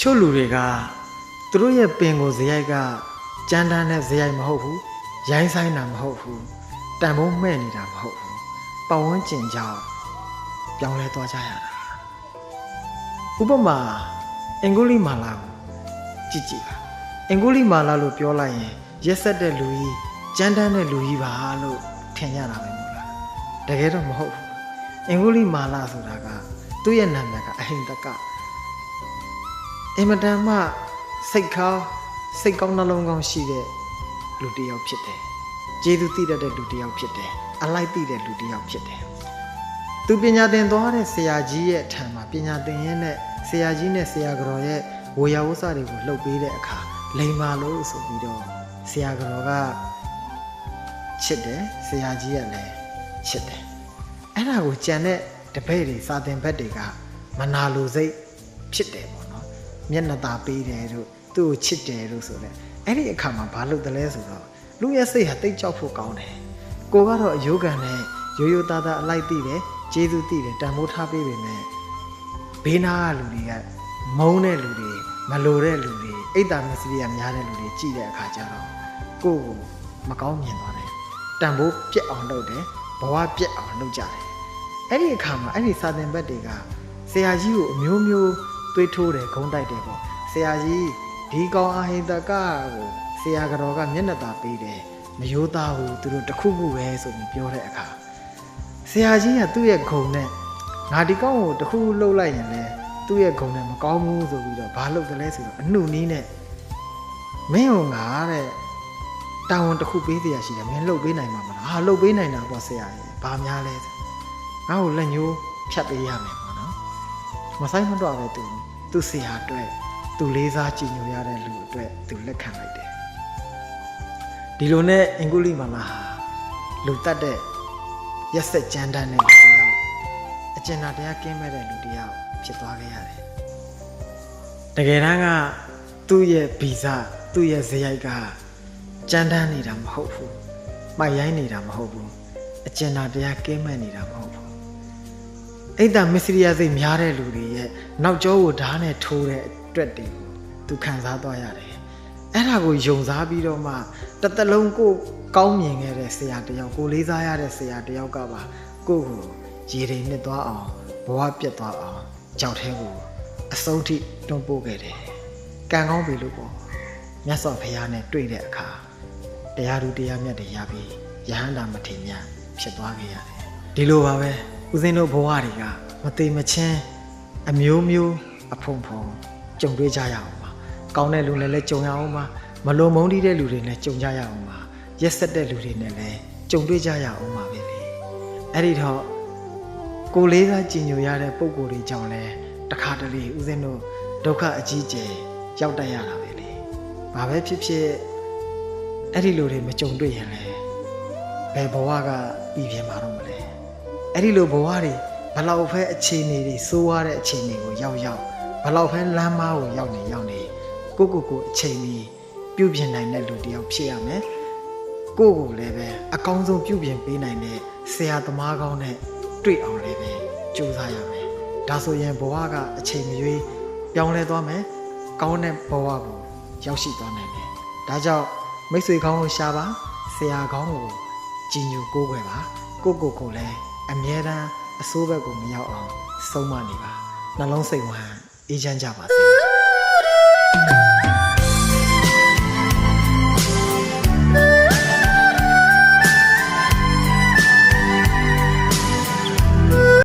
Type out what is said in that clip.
ချို့လူတွေကသူတို့ရဲ့ပင်ကိုဇယိုက်ကကြမ်းတမ်းတဲ့ဇယိုက်မဟုတ်ဘူးရိုင်းဆိုင်တာမဟုတ်ဘူးတန်ဖိုးမဲ့နေတာမဟုတ်ဘူးပတ်ဝန်းကျင်ကြောင့်ပြောင်းလဲသွားကြရတာဥပမာအင်္ဂုလိမာလာကိုကြည့်ပါအင်္ဂုလိမာလာလို့ပြောလိုက်ရင်ရက်ဆက်တဲ့လူကြီးကြမ်းတမ်းတဲ့လူကြီးပါလို့ထင်ကြတာပဲမဟုတ်လားတကယ်တော့မဟုတ်ဘူးအင်္ဂုလိမာလာဆိုတာကသူ့ရဲ့နာမည်ကအဟိန္ဒကအင်မတန်မှစိတ်ကောင်းနှလုံးကောင်းရှိတဲ့လူတစ်ယောက်ဖြစ်တယ်။ကျေးဇူးသိတတ်တဲ့လူတစ်ယောက်ဖြစ်တယ်။အလိုက်သိတဲ့လူတစ်ယောက်ဖြစ်တယ်။သူပညာသင်သွားတဲ့ဆရာကြီးရဲ့အထံမှာပညာသင်ရင်းနဲ့ဆရာကြီးနဲ့ဆရာကတော်ရဲ့ဝေယဝဆတွေကိုလှုပ်ပေးတဲ့အခါလိမ်မာလို့ဆိုပြီးတော့ဆရာကတော်ကချစ်တယ်ဆရာကြီးကလည်းချစ်တယ်။အဲ့ဒါကိုကြံတဲ့တပည့်တွေစာသင်ဘက်တွေကမနာလိုစိတ်ဖြစ်တယ်ပေါ့နော်။မျက်နှာသာပေးတယ်တို့သူ့ကိုချစ်တယ်လို့ဆိုတဲ့အဲ့ဒီအခါမှာဘာလုပ်တယ်လဲဆိုတော့လူရဲ့စိတ်ဟာတိတ်ကြောက်ဖို့ကောင်းတယ်ကိုကတော့အယိုးကန်နဲ့ရိုးရိုးသားသားအလိုက်သိတယ်ကျေးဇူးသိတယ်တန်ဖိုးထားပေးပေမဲ့ဘေးနားကလူတွေကမုန်းတဲ့လူတွေမလိုတဲ့လူတွေအိတ်တာမစ္စရိယများတဲ့လူတွေကြည့်တဲ့အခါကျတော့ကိုယ့်ကိုမကောင်းမြင်သွားတယ်တန်ဖိုးပြက်အောင်လုပ်တယ်ဘဝပြက်အောင်လုပ်ကြတယ်အဲ့ဒီအခါမှာအဲ့ဒီစာသင်ဘက်တွေကဆရာကြီးကိုအမျိုးမျိုးတွေးထိုးတယ်ဂုံးတိုက်တယ်ပေါ့ဆရာကြီးဒီကောင်အဟိတကကိုဆရာကတော်ကမျက်နှာသာပေးတယ်မယိုးသားဘူးသူတို့တခုခုပဲဆိုပြီးပြောတဲ့အခါဆရာကြီးကသူ့ရဲ့ဂုံနဲ့ငါဒီကောင်ကိုတခုလှုပ်လိုက်ရင်လည်းသူ့ရဲ့ဂုံနဲ့မကောင်းဘူးဆိုပြီးတော့ဘာလုပ်တယ်လဲဆိုတော့အနှုတ်နီးနဲ့မင်းဟိုငါတဲ့တာဝန်တခုပေးတရားရှိတယ်မင်းလှုပ်ပေးနိုင်မှာမလားဟာလှုပ်ပေးနိုင်တာပေါ့ဆရာကြီးဘာများလဲငါ့ကိုလက်ညှိုးဖြတ်ပေးရမယ်ပေါ့နော်မဆိုင်မတော့ပဲသူဆရာအတွက်သူလေးစားကြည်ညိုရတဲ့လူအတွက်သူလက်ခံလိုက်တယ်ဒီလိုနဲ့အင်္ဂုလိမာလာဟာလူတတ်တဲ့ရက်ဆက်ကြမ်းတမ်းတဲ့လူတစ်ယောက်အကျဉ်းသားတရားကင်းမဲ့တဲ့လူတစ်ယောက်ဖြစ်သွားခဲ့ရတယ်တကယ်တမ်းကသူ့ရဲ့ဗီဇသူ့ရဲ့ဇယိုက်ကကြမ်းတမ်းနေတာမဟုတ်ဘူးမိုက်ရိုင်းနေတာမဟုတ်ဘူးအကျဉ်းသားတရားကင်းမဲ့နေတာမဟုတ်ဘူးအိတ်တာမစ္စရိယစိတ်များတဲ့လူတွေရဲ့နောက်ကျောကိုဓာတ်နဲ့ထိုးတဲ့အတွက်တည်းသူခံစားသွားရတယ်အဲ့ဒါကိုယုံစားပြီးတော့မှတစ်သက်လုံးကိုကောင်းမြင်ခဲ့တဲ့ဆရာတယောက်ကိုလေးစားရတဲ့ဆရာတယောက်ကပါကိုကိုရေတွေနှစ်သွားအောင်ဘဝပြတ်သွားအောင်ကြောက်ထဲကိုအဆုံးထိတွန်းပို့ခဲ့တယ်ကံကောင်းပြီလို့ပေါ့မြတ်စွာဘုရားနဲ့တွေ့တဲ့အခါတရားသူတရားမြတ်တွေရပြီးယဟန္တာမထေရဖြစ်သွားခဲ့ရတယ်ဒီလိုပါပဲဦးဇင်းတို့ဘဝတွေကမသိမချင်းအမျိုးမျိုးအဖုံဖုံကြုံတွေ့ကြရအောင်ပါကောင်းတဲ့လူနဲ့လည်းကြုံရအောင်ပါမလုံမုန်းတီးတဲ့လူတွေနဲ့ကြုံကြရအောင်ပါရက်ဆက်တဲ့လူတွေနဲ့လည်းကြုံတွေ့ကြရအောင်ပါပဲလေအဲ့ဒီတော့ကိုလေးစားကြည်ညိုရတဲ့ပုံကိုယ်တွေကြောင့်လဲတခါတလေဦးဇင်းတို့ဒုက္ခအကြီးကျယ်ရောက်တတ်ရတာပဲလေဘာပဲဖြစ်ဖြစ်အဲ့ဒီလူတွေမကြုံတွေ့ရင်လည်းဘယ်ဘဝကပြည်ပြင်းမှာတော့မလဲအဲ့ဒီလိုဘဝတွေဘလောက်ဖဲအခြေအနေတွေစိုးရတဲ့အခြေအနေကိုရောက်ဘလောက်ဖဲလမ်းမကိုရောက်နေကိုအချိန်ကြီးပြုပြင်နိုင်တဲ့လူတစ်ယောက်ဖြစ်ရမယ်ကိုလည်းပဲအကောင်းဆုံးပြုပြင်ပေးနိုင်တဲ့ဆရာသမားကောင်းနဲ့တွေ့အောင်လည်းပဲကြိုးစားရမယ်ဒါဆိုရင်ဘဝကအချိန်မရွေးပြောင်းလဲသွားမယ်ကောင်းတဲ့ဘဝကိုရောက်ရှိသွားနိုင်တယ်ဒါကြောင့်မိတ်ဆွေကောင်းကိုရှာပါဆရာကောင်းကိုကြည်ညိုကိုးကွယ်ပါကိုလည်းအမြဲတမ်းအဆိုးဘက်ကိုမရောက်အောင်ဆုံးမနေပါနှလုံးစိတ်ဝမ်းအေးချမ်းကြပါစေ